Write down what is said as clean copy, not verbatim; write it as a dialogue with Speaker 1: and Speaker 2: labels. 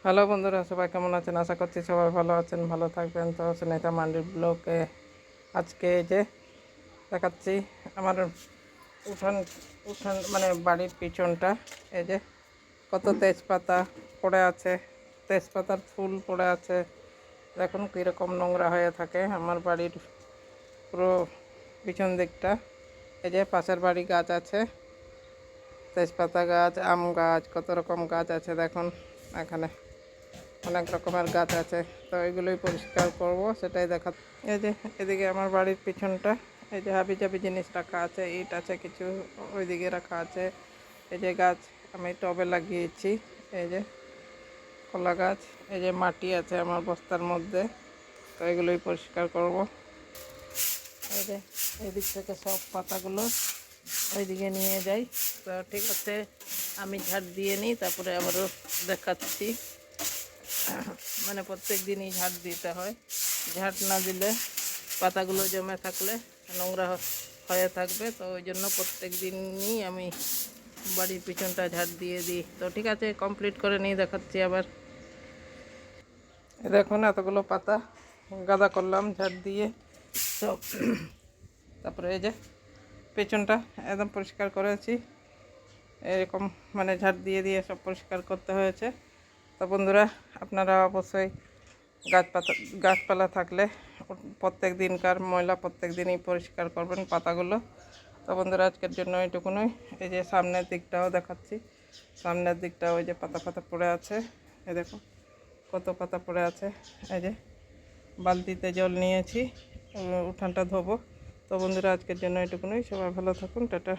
Speaker 1: Hello বন্ধুরা, সবাই কেমন আছেন? আশা করছি সবাই ভালো আছেন, ভালো থাকবেন। তো সুনিতা মান্ডির ব্লগে আজকে এই যে দেখাচ্ছি আমার উঠান উঠান মানে বাড়ির পিছনটা। এই যে কত তেজপাতা পড়ে আছে, তেজপাতার ফুল পড়ে আছে। দেখুন কীরকম নোংরা হয়ে থাকে আমার বাড়ির পুরো পিছন দিকটা। এই যে পাশের বাড়ি গাছ আছে, তেজপাতা গাছ, আম গাছ, কত রকম গাছ আছে দেখুন। এখানে অনেক রকমের গাছ আছে, তো এগুলোই পরিষ্কার করব, সেটাই দেখা। এই যে এদিকে আমার বাড়ির পিছনটা, এই যে হাবি জাবি জিনিস রাখা আছে, ইট আছে কিছু ওইদিকে রাখা আছে। এই যে গাছ আমি টবে লাগিয়েছি, এই যে কলা গাছ। এই যে মাটি আছে আমার বস্তার মধ্যে, তো এগুলোই পরিষ্কার করব। এই যে এদিক থেকে সব পাতাগুলো ওইদিকে নিয়ে যাই। তো ঠিক আছে, আমি ঝাড় দিয়ে নিই, তারপরে আবারও দেখাচ্ছি। মানে প্রত্যেক দিনই ঝাড় দিতে হয়, ঝাড় না দিলে পাতাগুলো জমে থাকলে নোংরা হয়ে থাকবে। তো ওই জন্য প্রত্যেক দিনই আমি বাড়ির পিছনটা ঝাড় দিয়ে দিই। তো ঠিক আছে, কমপ্লিট করে নিয়ে দেখাচ্ছি আবার। দেখুন এতগুলো পাতা গাদা করলাম ঝাড় দিয়ে সব। তারপরে এই যে পেছনটা একদম পরিষ্কার করেছি, এরকম মানে ঝাড় দিয়ে দিয়ে সব পরিষ্কার করতে হয়েছে। তো বন্ধুরা, আপনারা অবশ্যই গাছপালা থাকলে প্রত্যেক দিনকার ময়লা প্রত্যেক দিনই পরিষ্কার করবেন পাতাগুলো। তো বন্ধুরা, আজকের জন্য এইটুকুনই। এই যে সামনের দিকটাও দেখাচ্ছি, সামনের দিকটা ওই যে পাতা পাতা পড়ে আছে, এই দেখো কত পাতা পড়ে আছে। এই যে বালতিতে জল নিয়েছি, উঠানটা ধোবো। তো বন্ধুরা, আজকের জন্য এইটুকুনই। সবাই ভালো থাকুন, টাটা।